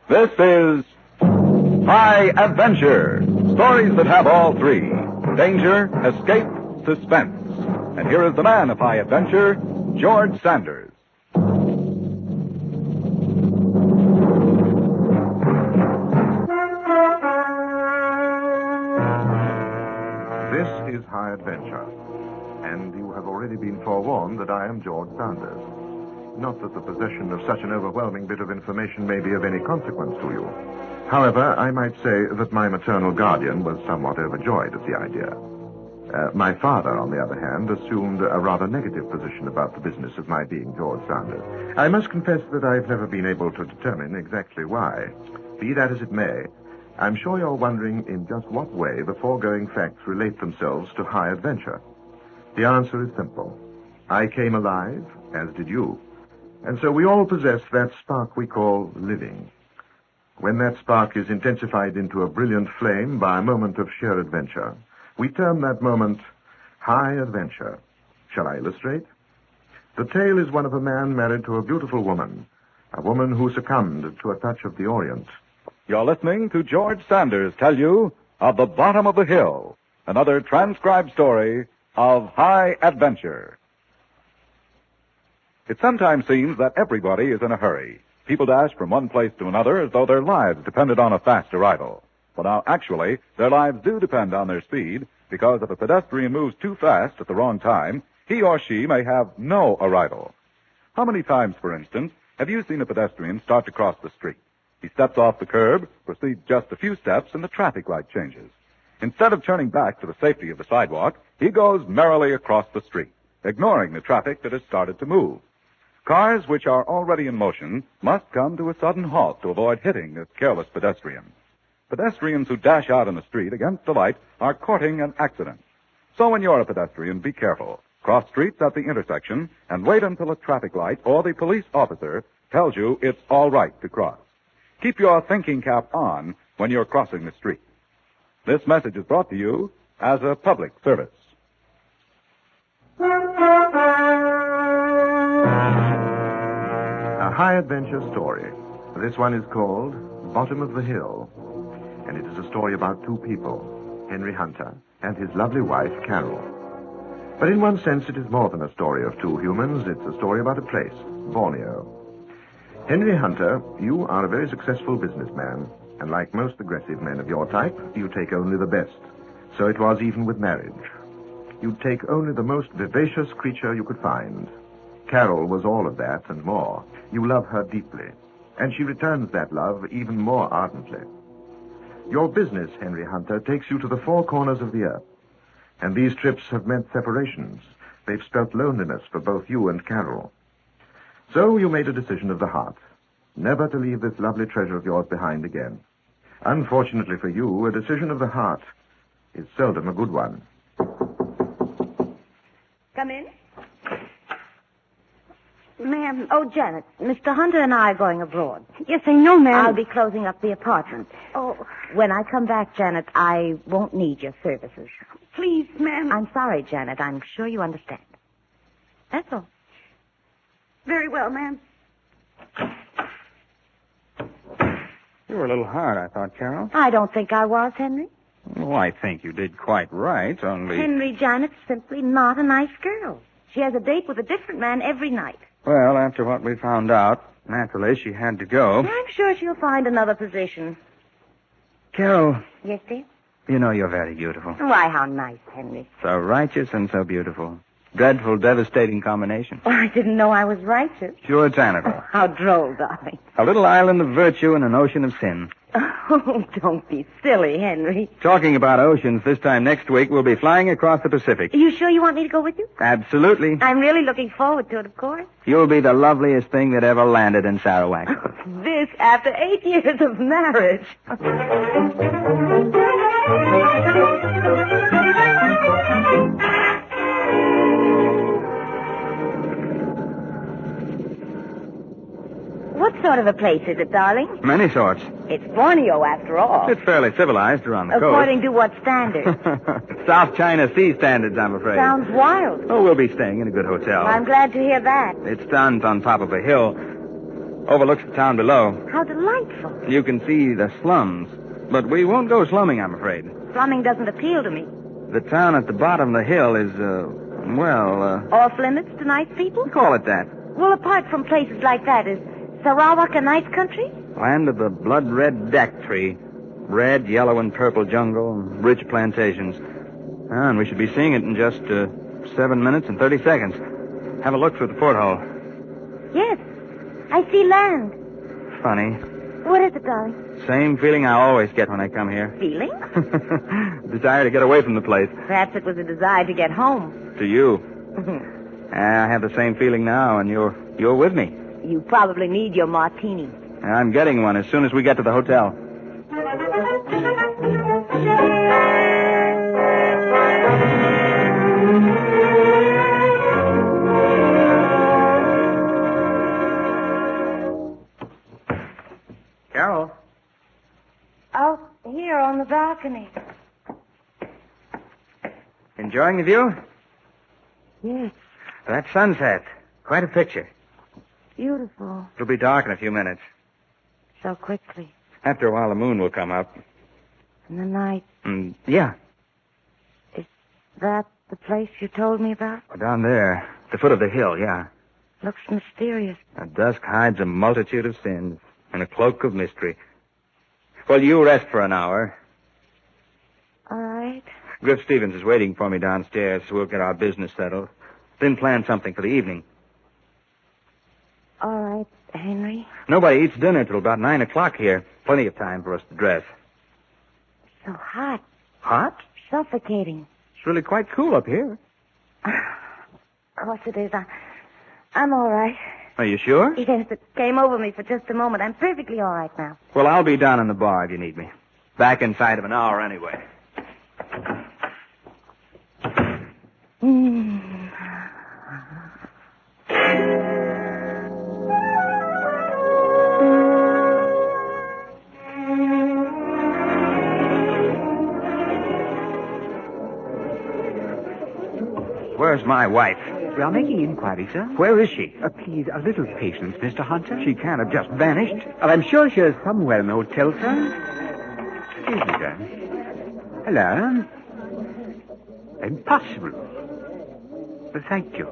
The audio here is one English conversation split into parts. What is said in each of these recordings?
This is High Adventure. Stories that have all three: danger, escape, suspense. And here is the man of High Adventure, George Sanders. This is High Adventure, and you have already been forewarned that I am George Sanders. Not that the possession of such an overwhelming bit of information may be of any consequence to you. However, I might say that my maternal guardian was somewhat overjoyed at the idea. My father, on the other hand, assumed a rather negative position about the business of my being George Sanders. I must confess that I've never been able to determine exactly why. Be that as it may, I'm sure you're wondering in just what way the foregoing facts relate themselves to High Adventure. The answer is simple. I came alive, as did you. And so we all possess that spark we call living. When that spark is intensified into a brilliant flame by a moment of sheer adventure, we term that moment High Adventure. Shall I illustrate? The tale is one of a man married to a beautiful woman, a woman who succumbed to a touch of the Orient. You're listening to George Sanders tell you of The Bottom of the Hill, another transcribed story of High Adventure. It sometimes seems that everybody is in a hurry. People dash from one place to another as though their lives depended on a fast arrival. Well, now, actually, their lives do depend on their speed, because if a pedestrian moves too fast at the wrong time, he or she may have no arrival. How many times, for instance, have you seen a pedestrian start to cross the street? He steps off the curb, proceeds just a few steps, and the traffic light changes. Instead of turning back to the safety of the sidewalk, he goes merrily across the street, ignoring the traffic that has started to move. Cars which are already in motion must come to a sudden halt to avoid hitting this careless pedestrian. Pedestrians who dash out in the street against the light are courting an accident. So when you're a pedestrian, be careful. Cross streets at the intersection and wait until a traffic light or the police officer tells you it's all right to cross. Keep your thinking cap on when you're crossing the street. This message is brought to you as a public service. A High Adventure story. This one is called Bottom of the Hill, and it is a story about two people, Henry Hunter and his lovely wife, Carol. But in one sense, it is more than a story of two humans. It's a story about a place, Borneo. Henry Hunter, you are a very successful businessman, and like most aggressive men of your type, you take only the best. So it was even with marriage. You take only the most vivacious creature you could find. Carol was all of that and more. You love her deeply, and she returns that love even more ardently. Your business, Henry Hunter, takes you to the four corners of the earth, and these trips have meant separations. They've spelt loneliness for both you and Carol. So you made a decision of the heart, never to leave this lovely treasure of yours behind again. Unfortunately for you, a decision of the heart is seldom a good one. Come in. Ma'am, Janet, Mr. Hunter and I are going abroad. Yes, I know, ma'am. I'll be closing up the apartment. Oh, When I come back, Janet, I won't need your services. please, ma'am. I'm sorry, Janet. I'm sure you understand. That's all. Very well, ma'am. You were a little hard, I thought, Carol. I don't think I was, Henry. Oh, I think you did quite right, only... Henry, Janet's simply not a nice girl. She has a date with a different man every night. Well, after what we found out, naturally, she had to go. I'm sure she'll find another position. Carol, Yes, dear? you know you're very beautiful. Why, how nice, Henry. So righteous and so beautiful. Dreadful, devastating combination. Oh, I didn't know I was righteous. Puritanical. Oh, how droll, darling. A little island of virtue in an ocean of sin. Oh, don't be silly, Henry. Talking about oceans, this time next week, we'll be flying across the Pacific. Are you sure you want me to go with you? Absolutely. I'm really looking forward to it, of course. You'll be the loveliest thing that ever landed in Sarawak. This after 8 years of marriage. What sort of a place is it, darling? Many sorts. It's Borneo, after all. It's fairly civilized around the According to what standards? coast. South China Sea standards, I'm afraid. Sounds wild. Oh, we'll be staying in a good hotel. I'm glad to hear that. It stands on top of a hill. Overlooks the town below. How delightful. You can see the slums. But we won't go slumming, I'm afraid. Slumming doesn't appeal to me. The town at the bottom of the hill is, Off limits to nice people? call it that. Well, apart from places like that, is Sarawak a nice country? Land of the blood-red dak tree. Red, yellow, and purple jungle, and rich plantations. And we should be seeing it in just 7 minutes and 30 seconds. Have a look through the porthole. Yes. I see land. Funny. What is it, darling? Same feeling I always get when I come here. Feeling? Desire to get away from the place. Perhaps it was a desire to get home. To you. I have the same feeling now, and you're with me. You probably need your martini. I'm getting one as soon as we get to the hotel. Carol. Out here on the balcony. Enjoying the view? Yes. That sunset. Quite a picture. Beautiful. It'll be dark in a few minutes. So quickly. After a while, the moon will come up. In the night. Yeah. Is that the place you told me about? Down there. The foot of the hill, yeah. Looks mysterious. The dusk hides a multitude of sins and a cloak of mystery. Well, you rest for an hour. All right. Griff Stevens is waiting for me downstairs, so we'll get our business settled. Then plan something for the evening. All right, Henry. Nobody eats dinner till about 9 o'clock here. Plenty of time for us to dress. So hot. Hot? Suffocating. It's really quite cool up here. Of course it is. I'm all right. Are you sure? Yes, it came over me for just a moment. I'm perfectly all right now. Well, I'll be down in the bar if you need me. Back inside of an hour anyway. Where's my wife? We are making inquiry, sir. Where is she? Please, a little patience, Mr. Hunter. She can't have just vanished. I'm sure she is somewhere in the hotel, sir. Excuse me, sir. Hello? Impossible. But thank you.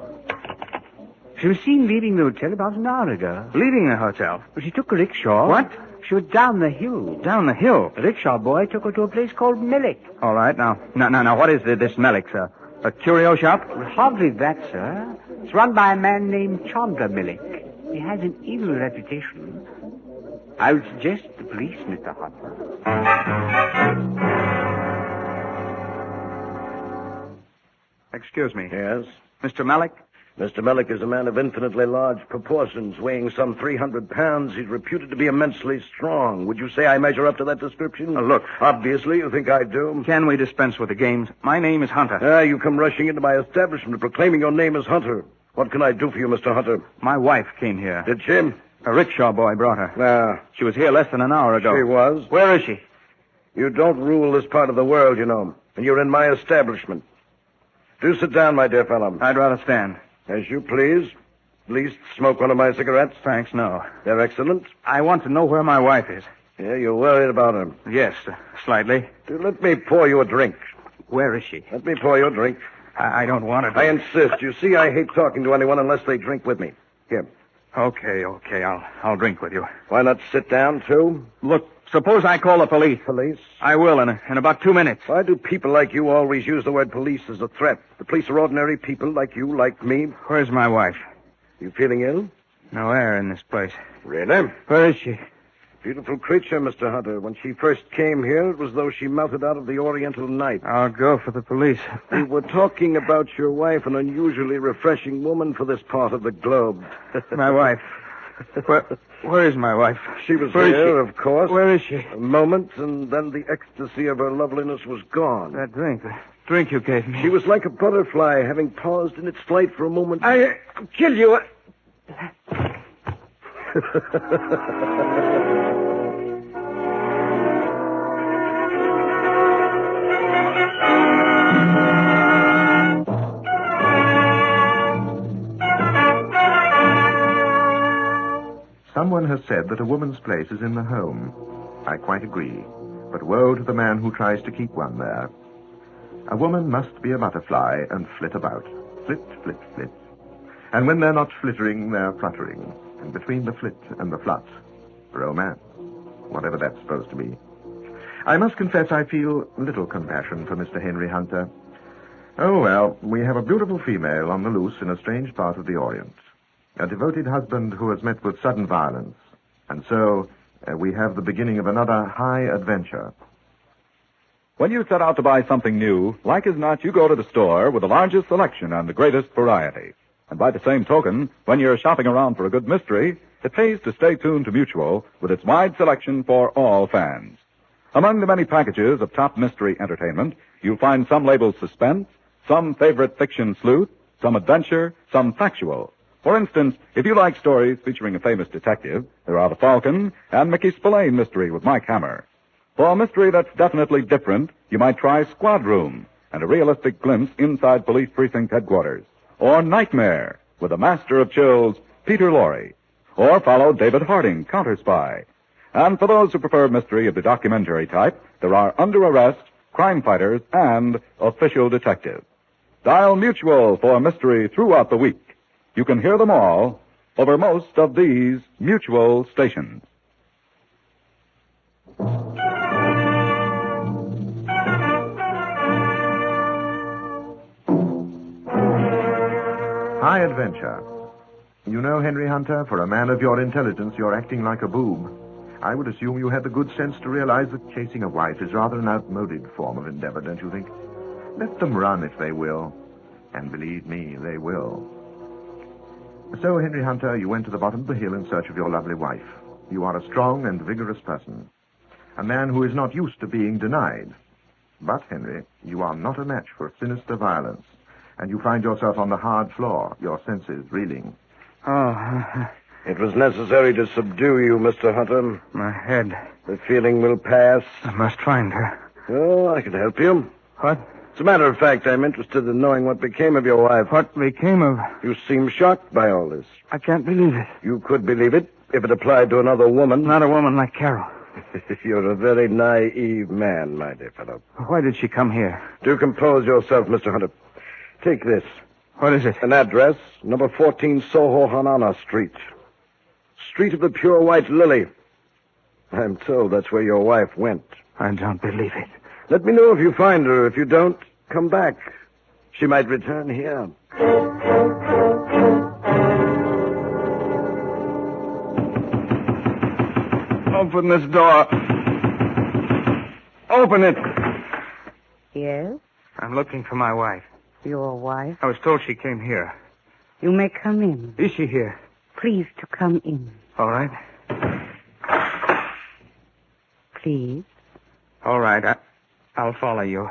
She was seen leaving the hotel about an hour ago. Leaving the hotel? She took a rickshaw. What? She was down the hill. Down the hill? The rickshaw boy took her to a place called Melik. All right, now, what is this Melik, sir? A curio shop? Well, hardly that, sir. It's run by a man named Chandra Melik. He has an evil reputation. I would suggest the police, Mr. Hunter. Excuse me. Yes? Mr. Malik? Mr. Mellick is a man of infinitely large proportions, weighing some 300 pounds. He's reputed to be immensely strong. Would you say I measure up to that description? Look. Obviously, you think I do. Can we dispense with the games? My name is Hunter. You come rushing into my establishment proclaiming your name as Hunter. What can I do for you, Mr. Hunter? My wife came here. Did she? A rickshaw boy brought her. She was here less than an hour ago. She was. Where is she? You don't rule this part of the world, you know, and you're in my establishment. Do sit down, my dear fellow. I'd rather stand. As you please. At least smoke one of my cigarettes. Thanks, no. They're excellent. I want to know where my wife is. Yeah, you're worried about her. Yes, slightly. Let me pour you a drink. Where is she? Let me pour you a drink. I don't want it. I insist. You see, I hate talking to anyone unless they drink with me. Here. Okay. I'll drink with you. Why not sit down, too? Look, suppose I call the police. Police? I will in about 2 minutes. Why do people like you always use the word police as a threat? The police are ordinary people like you, like me. Where's my wife? You feeling ill? No air in this place. Really? Where is she? Beautiful creature, Mr. Hunter. When she first came here, it was as though she melted out of the Oriental night. I'll go for the police. We were talking about your wife, an unusually refreshing woman for this part of the globe. My wife. Where is my wife? She was Where here, is she? Of course. Where is she? A moment, and then the ecstasy of her loveliness was gone. The drink you gave me. She was like a butterfly, having paused in its flight for a moment. I'll kill you. Someone has said that a woman's place is in the home. I quite agree. But woe to the man who tries to keep one there. A woman must be a butterfly and flit about. Flit, flit, flit. And when they're not flittering, they're fluttering. And between the flit and the flut, romance. Whatever that's supposed to be. I must confess I feel little compassion for Mr. Henry Hunter. Oh, well, we have a beautiful female on the loose in a strange part of the Orient. A devoted husband who has met with sudden violence. And so, we have the beginning of another high adventure. When you set out to buy something new, like as not, you go to the store with the largest selection and the greatest variety. And by the same token, when you're shopping around for a good mystery, it pays to stay tuned to Mutual with its wide selection for all fans. Among the many packages of top mystery entertainment, you'll find some labeled suspense, some favorite fiction sleuth, some adventure, some factual. For instance, if you like stories featuring a famous detective, there are The Falcon and Mickey Spillane mystery with Mike Hammer. For a mystery that's definitely different, you might try Squad Room and a realistic glimpse inside police precinct headquarters. Or Nightmare with the master of chills, Peter Lorre. Or follow David Harding, Counter Spy. And for those who prefer mystery of the documentary type, there are Under Arrest, Crime Fighters, and Official Detective. Dial Mutual for mystery throughout the week. You can hear them all over most of these Mutual stations. High adventure. You know, Henry Hunter, for a man of your intelligence, you're acting like a boob. I would assume you had the good sense to realize that chasing a wife is rather an outmoded form of endeavor, don't you think? Let them run if they will. And believe me, they will. So, Henry Hunter, you went to the bottom of the hill in search of your lovely wife. You are a strong and vigorous person. A man who is not used to being denied. But, Henry, you are not a match for sinister violence. And you find yourself on the hard floor, your senses reeling. Oh, It was necessary to subdue you, Mr. Hunter. my head. The feeling will pass. I must find her. Oh, I can help you. What? As a matter of fact, I'm interested in knowing what became of your wife. What became of... You seem shocked by all this. I can't believe it. You could believe it if it applied to another woman. Not a woman like Carol. You're a very naive man, my dear fellow. Why did she come here? Do compose yourself, Mr. Hunter. Take this. What is it? An address, number 14 Soho Hanana Street. Street of the Pure White Lily. I'm told that's where your wife went. I don't believe it. Let me know if you find her. If you don't, come back. She might return here. Open this door. Open it. Yes, I'm looking for my wife. your wife. I was told she came here. You may come in. Is she here? Please to come in. All right. Please. All right. I'll follow you.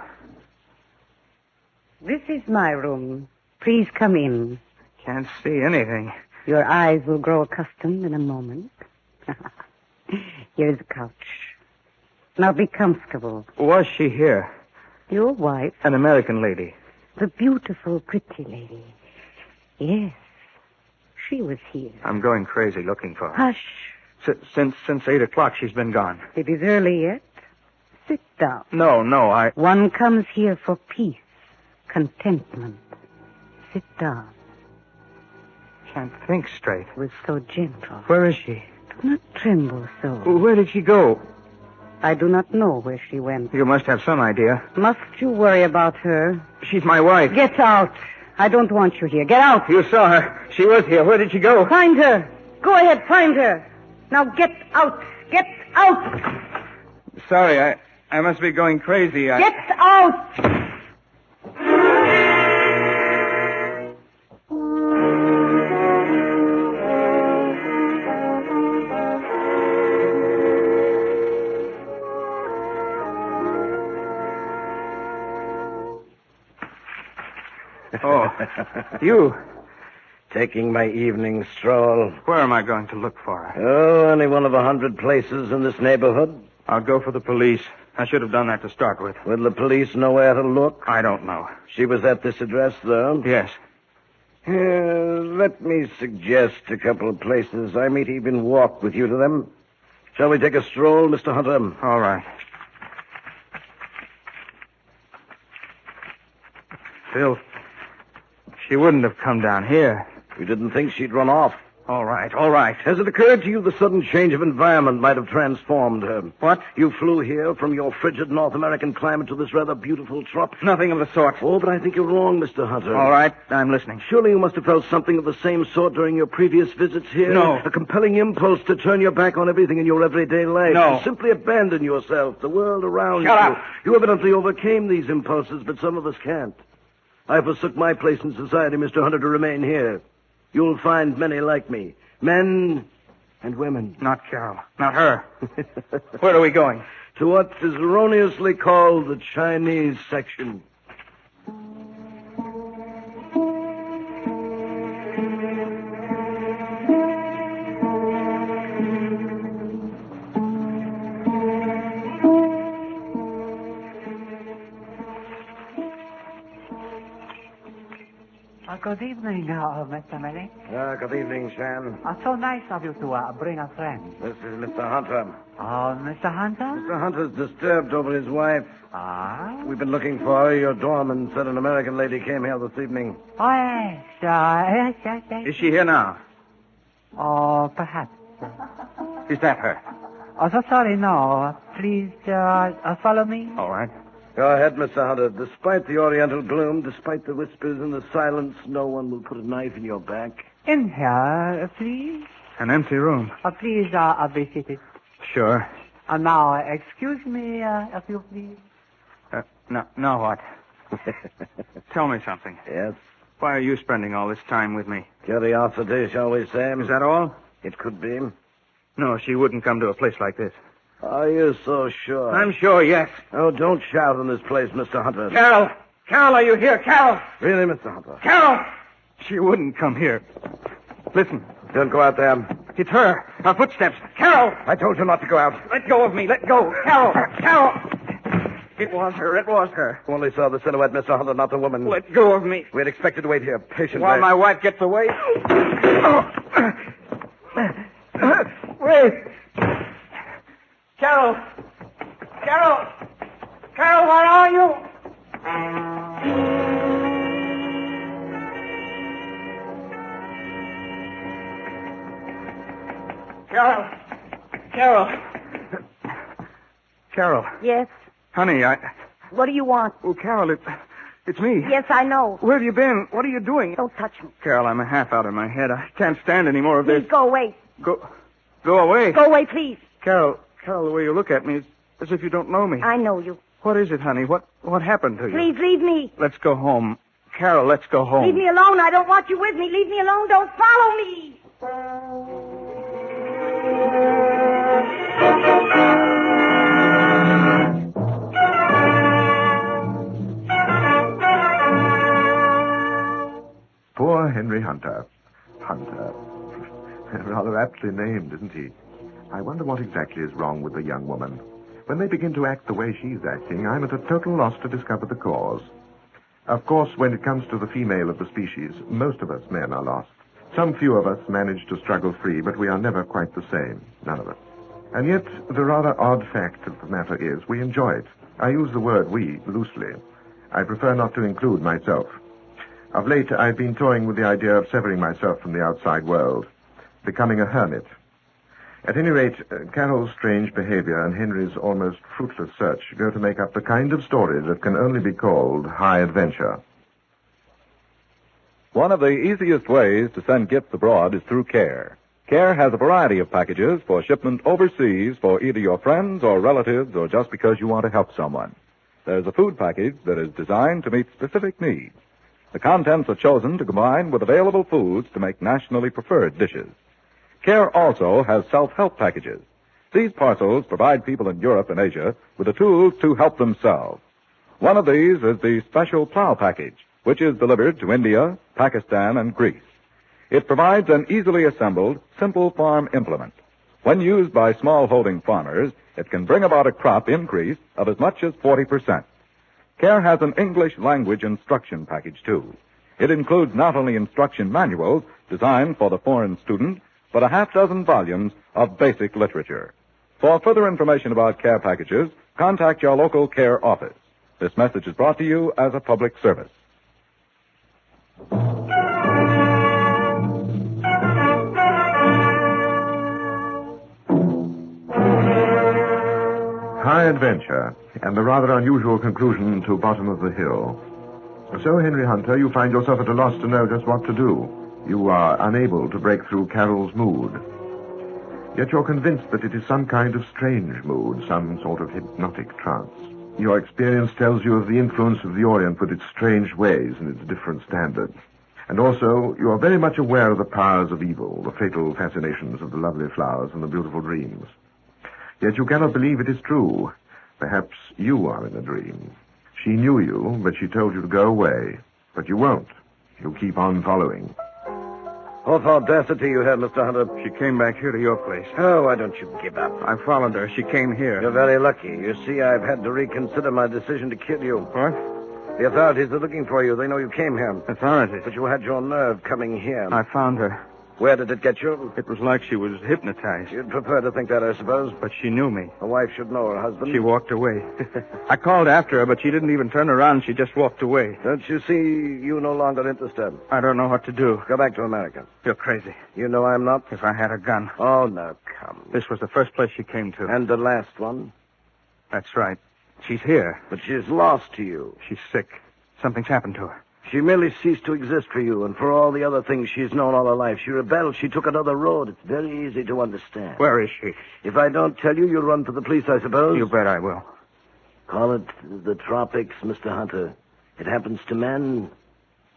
This is my room. Please come in. Can't see anything. Your eyes will grow accustomed in a moment. Here's a couch. Now be comfortable. Was she here? Your wife, An American lady. the beautiful, pretty lady. Yes, she was here. I'm going crazy looking for her. Hush. Since 8 o'clock, she's been gone. It is early yet. Sit down. No, One comes here for peace, contentment. Sit down. can't think straight. It was so gentle. Where is she? Do not tremble so. Where did she go? I do not know where she went. You must have some idea. Must you worry about her? She's my wife. Get out. I don't want you here. Get out. You saw her. She was here. Where did she go? Find her. Go ahead, find her. Now get out. Get out. Sorry, I must be going crazy. Get out. Oh, you. Taking my evening stroll. Where am I going to look for her? Oh, any one of 100 places in this neighborhood. I'll go for the police. I should have done that to start with. Will the police know where to look? I don't know. She was at this address, though? Yes. Let me suggest a couple of places. I might even walk with you to them. Shall we take a stroll, Mr. Hunter? All right. Phil, she wouldn't have come down here. You didn't think she'd run off? All right, all right. Has it occurred to you the sudden change of environment might have transformed her? What? You flew here from your frigid North American climate to this rather beautiful trop. Nothing of the sort. Oh, but I think you're wrong, Mr. Hunter. All right, I'm listening. Surely you must have felt something of the same sort during your previous visits here? No. A compelling impulse to turn your back on everything in your everyday life. No. To simply abandon yourself, the world around Shut you. up. You evidently overcame these impulses, but some of us can't. I forsook my place in society, Mr. Hunter, to remain here. You'll find many like me. Men and women. Not Carol. Not her. Where are we going? To what is erroneously called the Chinese section. Good evening, Mr. Melly. Good evening, Shan. So nice of you to bring a friend. This is Mr. Hunter. Oh, Mr. Hunter? Mr. Hunter's disturbed over his wife. Ah? We've been looking for her. Your doorman said an American lady came here this evening. Oh, yes. Yes. Is she here now? Oh, perhaps. Is that her? Oh, so sorry, no. Please, follow me. All right. Go ahead, Mr. Hunter. Despite the oriental gloom, despite the whispers and the silence, no one will put a knife in your back. In here, please. An empty room. Please, be seated. Sure. Now, excuse me, if you please. Now what? Tell me something. Yes? Why are you spending all this time with me? Curiosity, shall we say? Is that all? It could be. No, she wouldn't come to a place like this. Are you so sure? I'm sure, yes. Oh, don't shout in this place, Mr. Hunter. Carol! Carol, are you here? Carol! Really, Mr. Hunter? Carol! She wouldn't come here. Listen. Don't go out there. It's her. Her footsteps. Carol! I told you not to go out. Let go of me. Let go. Carol! Carol! It was her. It was her. You only saw the silhouette, Mr. Hunter, not the woman. Let go of me. We had expected to wait here patiently. While my wife gets away. Wait. Carol! Carol! Carol, where are you? Carol! Carol! Carol. Yes? Honey, What do you want? Oh, Carol, it's me. Yes, I know. Where have you been? What are you doing? Don't touch me. Carol, I'm a half out of my head. I can't stand any more of this. Please go away. Go away. Go away, please. Carol, the way you look at me is as if you don't know me. I know you. What is it, honey? What happened to you? Please leave me. Let's go home. Carol, let's go home. Leave me alone. I don't want you with me. Leave me alone. Don't follow me. Poor Henry Hunter. Hunter. Rather aptly named, isn't he? I wonder what exactly is wrong with the young woman. When they begin to act the way she's acting, I'm at a total loss to discover the cause. Of course, when it comes to the female of the species, most of us men are lost. Some few of us manage to struggle free, but we are never quite the same. None of us. And yet, the rather odd fact of the matter is we enjoy it. I use the word we loosely. I prefer not to include myself. Of late, I've been toying with the idea of severing myself from the outside world, becoming a hermit. At any rate, Carol's strange behavior and Henry's almost fruitless search go to make up the kind of story that can only be called high adventure. One of the easiest ways to send gifts abroad is through Care. Care has a variety of packages for shipment overseas for either your friends or relatives or just because you want to help someone. There's a food package that is designed to meet specific needs. The contents are chosen to combine with available foods to make nationally preferred dishes. Care also has self-help packages. These parcels provide people in Europe and Asia with the tools to help themselves. One of these is the special plow package, which is delivered to India, Pakistan, and Greece. It provides an easily assembled, simple farm implement. When used by small-holding farmers, it can bring about a crop increase of as much as 40%. Care has an English language instruction package, too. It includes not only instruction manuals designed for the foreign student, but a half-dozen volumes of basic literature. For further information about care packages, contact your local care office. This message is brought to you as a public service. High adventure, and the rather unusual conclusion to Bottom of the Hill. So, Henry Hunter, you find yourself at a loss to know just what to do. You are unable to break through Carol's mood. Yet you're convinced that it is some kind of strange mood, some sort of hypnotic trance. Your experience tells you of the influence of the Orient with its strange ways and its different standards. And also, you are very much aware of the powers of evil, the fatal fascinations of the lovely flowers and the beautiful dreams. Yet you cannot believe it is true. Perhaps you are in a dream. She knew you, but she told you to go away. But you won't. You keep on following. What audacity you have, Mr. Hunter. She came back here to your place. Oh, why don't you give up? I followed her. She came here. You're very lucky. You see, I've had to reconsider my decision to kill you. What? The authorities are looking for you. They know you came here. Authorities? But you had your nerve coming here. I found her. Where did it get you? It was like she was hypnotized. You'd prefer to think that, I suppose. But she knew me. A wife should know her husband. She walked away. I called after her, but she didn't even turn around. She just walked away. Don't you see you no longer interest her? I don't know what to do. Go back to America. You're crazy. You know I'm not? If I had a gun. Oh, no, come. This was the first place she came to. And the last one? That's right. She's here. But she's lost to you. She's sick. Something's happened to her. She merely ceased to exist for you, and for all the other things she's known all her life. She rebelled. She took another road. It's very easy to understand. Where is she? If I don't tell you, you'll run for the police, I suppose. You bet I will. Call it the tropics, Mr. Hunter. It happens to men.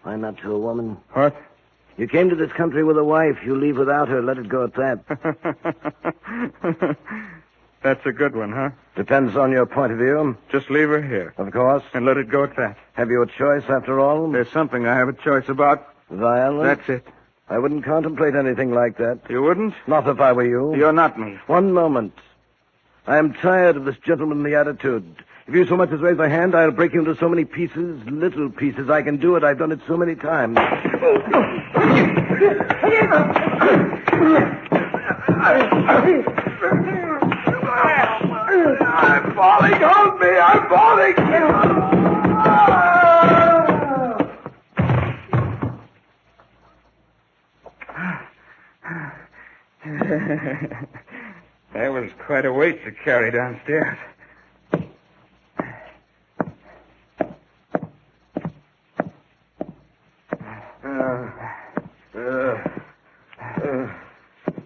Why not to a woman? What? You came to this country with a wife. You leave without her. Let it go at that. That's a good one, huh? Depends on your point of view. Just leave her here. Of course. And let it go at that. Have you a choice, after all? There's something I have a choice about. Violence? That's it. I wouldn't contemplate anything like that. You wouldn't? Not if I were you. You're not me. One moment. I am tired of this gentlemanly attitude. If you so much as raise a hand, I'll break you into so many pieces, little pieces. I can do it. I've done it so many times. I'm falling. Hold me. I'm falling. That was quite a weight to carry downstairs.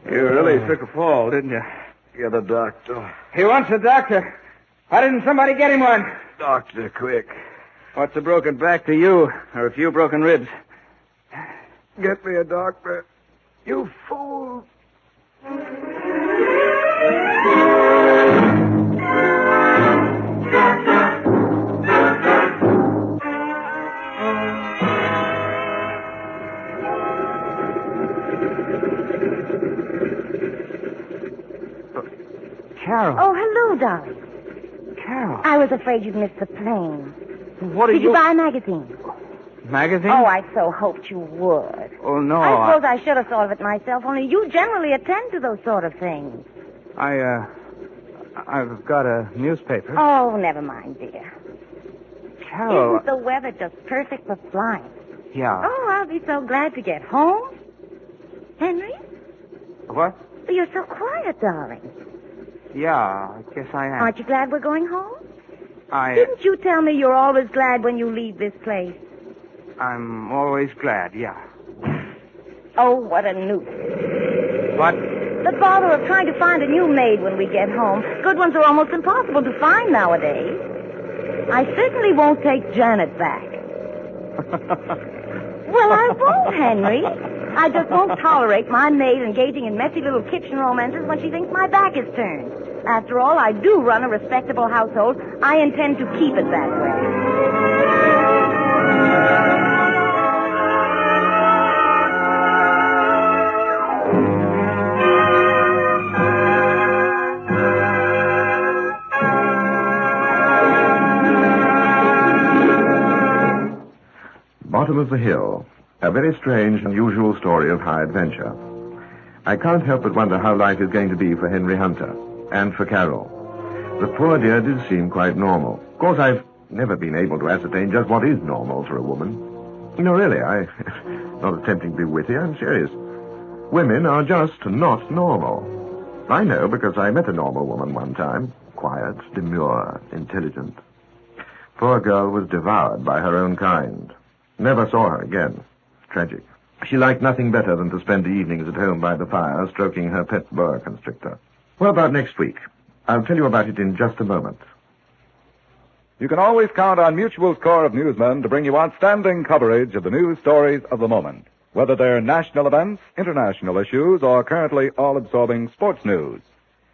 You really took a fall, didn't you? Get a doctor. He wants a doctor. Why didn't somebody get him one? Doctor, quick. What's a broken back to you, or a few broken ribs? Get me a doctor. You fool. Carol. Oh, hello, darling. Carol. I was afraid you'd miss the plane. What are Did you buy a magazine? Magazine? Oh, I so hoped you would. Oh, no. I suppose I should have thought of it myself, only you generally attend to those sort of things. I've got a newspaper. Oh, never mind, dear. Carol. Isn't the weather just perfect for flying? Yeah. Oh, I'll be so glad to get home. Henry? What? You're so quiet, darling. Yeah, I guess I am. Aren't you glad we're going home? Didn't you tell me you're always glad when you leave this place? I'm always glad, yeah. Oh, what a nuisance. What? The bother of trying to find a new maid when we get home. Good ones are almost impossible to find nowadays. I certainly won't take Janet back. Well, I won't, Henry. I just won't tolerate my maid engaging in messy little kitchen romances when she thinks my back is turned. After all, I do run a respectable household. I intend to keep it that way. Bottom of the Hill, a very strange and unusual story of high adventure. I can't help but wonder how life is going to be for Henry Hunter and for Carol. The poor dear did seem quite normal. Of course, I've never been able to ascertain just what is normal for a woman. No, really, I'm not attempting to be witty. I'm serious. Women are just not normal. I know because I met a normal woman one time. Quiet, demure, intelligent. Poor girl was devoured by her own kind. Never saw her again. Tragic. She liked nothing better than to spend the evenings at home by the fire, stroking her pet boa constrictor. What about next week? I'll tell you about it in just a moment. You can always count on Mutual's corps of newsmen to bring you outstanding coverage of the news stories of the moment, whether they're national events, international issues, or currently all-absorbing sports news.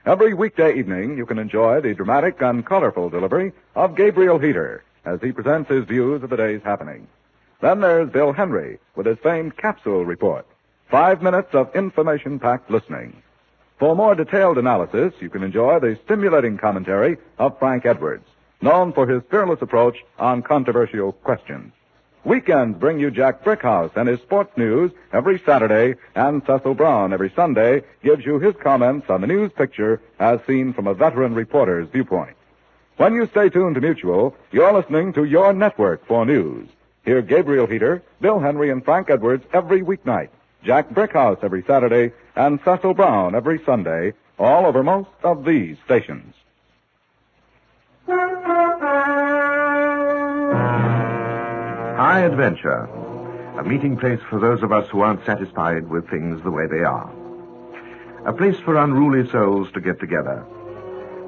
Every weekday evening, you can enjoy the dramatic and colorful delivery of Gabriel Heater as he presents his views of the day's happenings. Then there's Bill Henry with his famed capsule report. 5 minutes of information-packed listening. For more detailed analysis, you can enjoy the stimulating commentary of Frank Edwards, known for his fearless approach on controversial questions. Weekends bring you Jack Brickhouse and his sports news every Saturday, and Cecil Brown every Sunday gives you his comments on the news picture as seen from a veteran reporter's viewpoint. When you stay tuned to Mutual, you're listening to your network for news. Hear Gabriel Heater, Bill Henry, and Frank Edwards every weeknight, Jack Brickhouse every Saturday, and Cecil Brown every Sunday, all over most of these stations. High Adventure, a meeting place for those of us who aren't satisfied with things the way they are. A place for unruly souls to get together.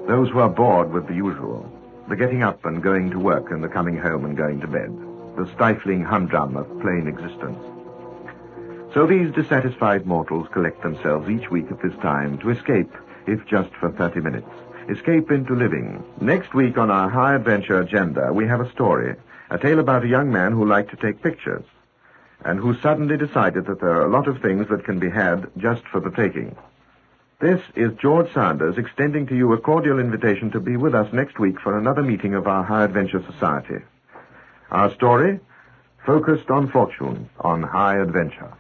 Those who are bored with the usual, the getting up and going to work and the coming home and going to bed, the stifling humdrum of plain existence. So these dissatisfied mortals collect themselves each week at this time to escape, if just for 30 minutes. Escape into living. Next week on our High Adventure agenda, we have a story, a tale about a young man who liked to take pictures, and who suddenly decided that there are a lot of things that can be had just for the taking. This is George Sanders extending to you a cordial invitation to be with us next week for another meeting of our High Adventure Society. Our story, focused on fortune, on High Adventure.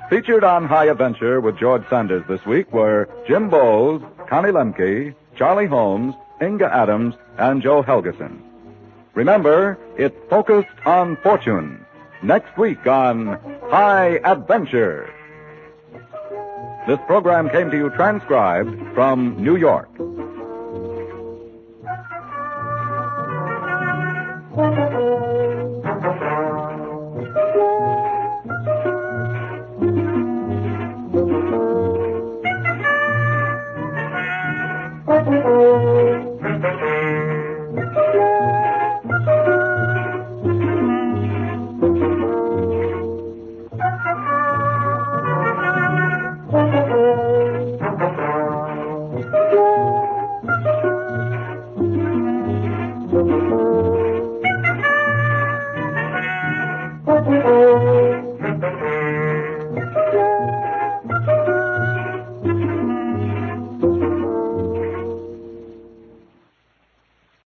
Featured on High Adventure with George Sanders this week were Jim Bowles, Connie Lemke, Charlie Holmes, Inga Adams, and Joe Helgeson. Remember, it focused on fortune. Next week on High Adventure. This program came to you transcribed from New York.